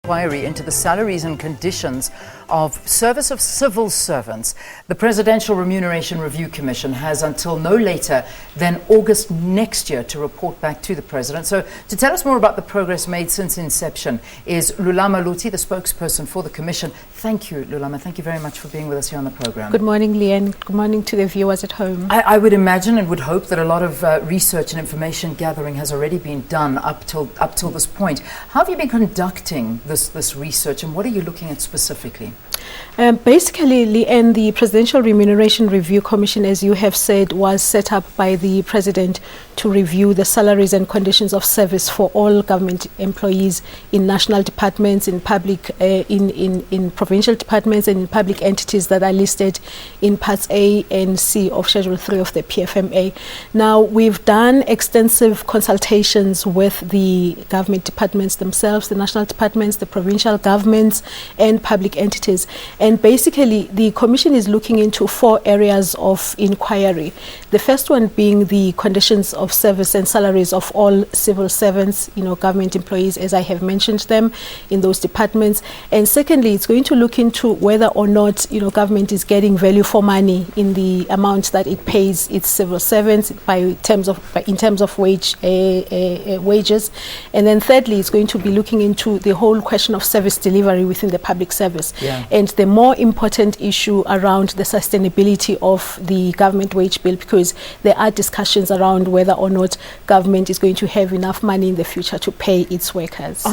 Inquiry into the salaries and conditions of service of civil servants. The Presidential Remuneration Review Commission has until no later than August next year to report back to the President. So to tell us more about the progress made since inception is Lulama Luti, the spokesperson for the Commission. Thank you, Lulama. Thank you very much for being with us here on the program. Good morning, Leanne. Good morning to the viewers at home. I would imagine and would hope that a lot of research and information gathering has already been done up till this point. How have you been conducting this research, and what are you looking at specifically? Basically, Leanne, the Presidential Remuneration Review Commission, as you have said, was set up by the President to review the salaries and conditions of service for all government employees in national departments, in public, in provincial departments, and in public entities that are listed in Parts A and C of Schedule 3 of the PFMA. Now, we've done extensive consultations with the government departments themselves, the national departments, the provincial governments, and public entities. And basically, the Commission is looking into 4 areas of inquiry. The first one being the conditions of service and salaries of all civil servants, government employees, as I have mentioned them in those departments. And secondly, it's going to look into whether or not, government is getting value for money in the amount that it pays its civil servants in terms of wages. And then thirdly, it's going to be looking into the whole question of service delivery within the public service. Yeah. And the more important issue around the sustainability of the government wage bill, because there are discussions around whether or not government is going to have enough money in the future to pay its workers.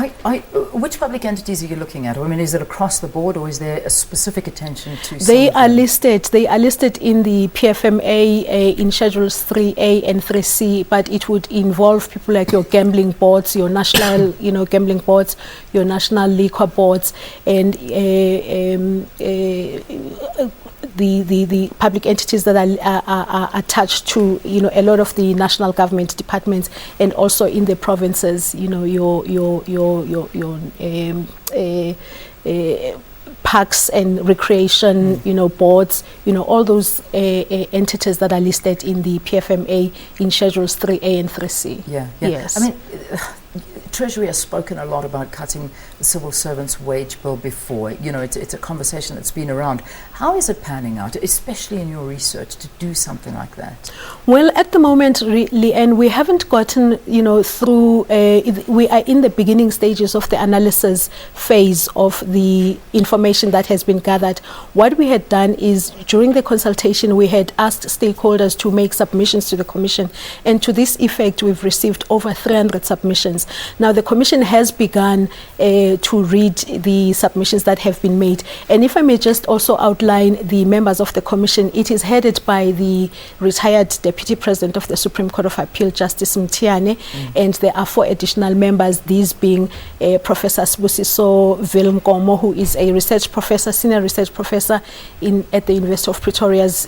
Which public entities are you looking at? I mean, is it across the board, or is there a specific attention to some They of are them? listed in the PFMA in Schedules 3A and 3C, but it would involve people like your gambling boards, your national gambling boards, your national liquor boards, and the public entities that are attached to a lot of the national government departments, and also in the provinces, parks and recreation, boards, all those entities that are listed in the PFMA in Schedules 3A and 3C. Yeah. Yes. I mean, Treasury has spoken a lot about cutting the civil servants' wage bill before. It's a conversation that's been around. How is it panning out, especially in your research, to do something like that? Well, at the moment, Leanne, we haven't gotten, through, we are in the beginning stages of the analysis phase of the information that has been gathered. What we had done is, during the consultation, we had asked stakeholders to make submissions to the Commission. And to this effect, we've received over 300 submissions. Now, the Commission has begun to read the submissions that have been made. And if I may just also outline the members of the Commission, it is headed by the retired Deputy President of the Supreme Court of Appeal, Justice Mtiane, and there are 4 additional members, these being Professor Sibusiso Vilmkomo, who is a senior research professor at the University of Pretoria's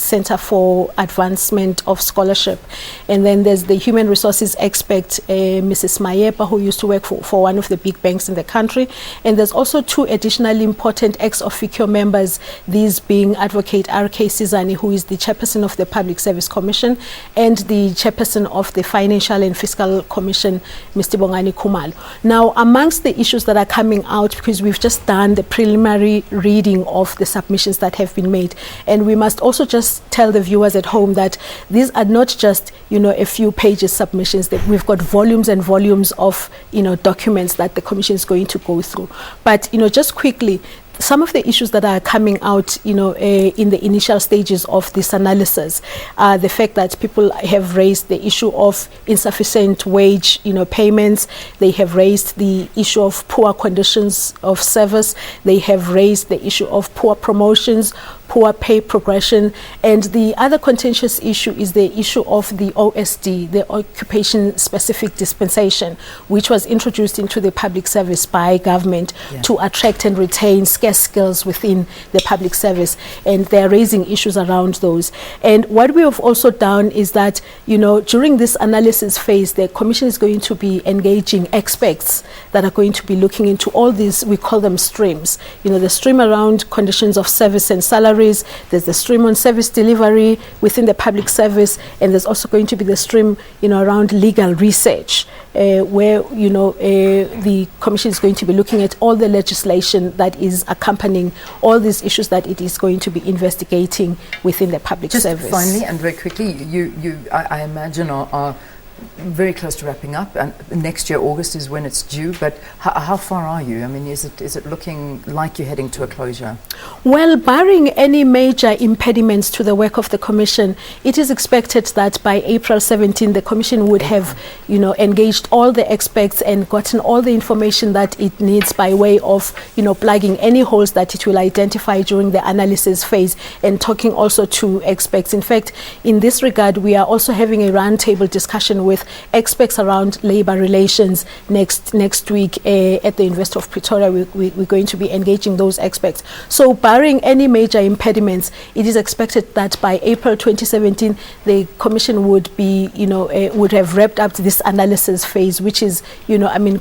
Center for Advancement of Scholarship. And then there's the human resources expert, Mrs. Mayepa, who used to work for one of the big banks in the country. And there's also 2 additional important ex officio members, these being Advocate R.K. Sizani, who is the chairperson of the Public Service Commission, and the chairperson of the Financial and Fiscal Commission, Mr. Bongani Khumalo. Now, amongst the issues that are coming out, because we've just done the preliminary reading of the submissions that have been made, and we must also just tell the viewers at home that these are not just, a few pages submissions, that we've got volumes and volumes of, documents that the Commission is going to go through. But, just quickly, some of the issues that are coming out, in the initial stages of this analysis, are the fact that people have raised the issue of insufficient wage, payments. They have raised the issue of poor conditions of service. They have raised the issue of poor promotions, poor pay progression. And the other contentious issue is the issue of the OSD, the Occupation Specific Dispensation, which was introduced into the public service by government to attract and retain scarce skills within the public service. And they're raising issues around those. And what we have also done is that, during this analysis phase, the Commission is going to be engaging experts that are going to be looking into all these, we call them streams. The stream around conditions of service and salary, salaries, there's the stream on service delivery within the public service, and there's also going to be the stream, around legal research, where, the Commission is going to be looking at all the legislation that is accompanying all these issues that it is going to be investigating within the public service. Just finally and very quickly, I imagine are very close to wrapping up, and next year August is when it's due, but how far are you? I mean, is it looking like you're heading to a closure? Well, barring any major impediments to the work of the Commission, it is expected that by April 17 the Commission would have engaged all the experts and gotten all the information that it needs by way of plugging any holes that it will identify during the analysis phase, and talking also to experts. In fact, in this regard, we are also having a roundtable discussion with experts around labor relations next week at the University of Pretoria. We're going to be engaging those experts. So barring any major impediments, it is expected that by April 2017 the Commission would be would have wrapped up this analysis phase, which is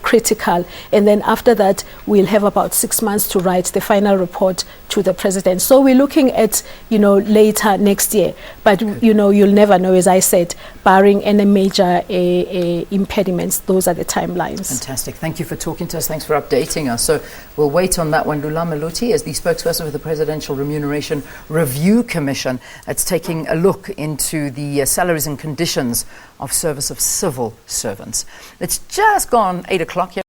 critical, and then after that we'll have about 6 months to write the final report to the President. So we're looking at later next year, but you'll never know, as I said, barring any major impediments. Those are the timelines. Fantastic. Thank you for talking to us. Thanks for updating us. So we'll wait on that one. Lulama Luti is the spokesperson for the Presidential Remuneration Review Commission. That's taking a look into the salaries and conditions of service of civil servants. It's just gone 8 o'clock here.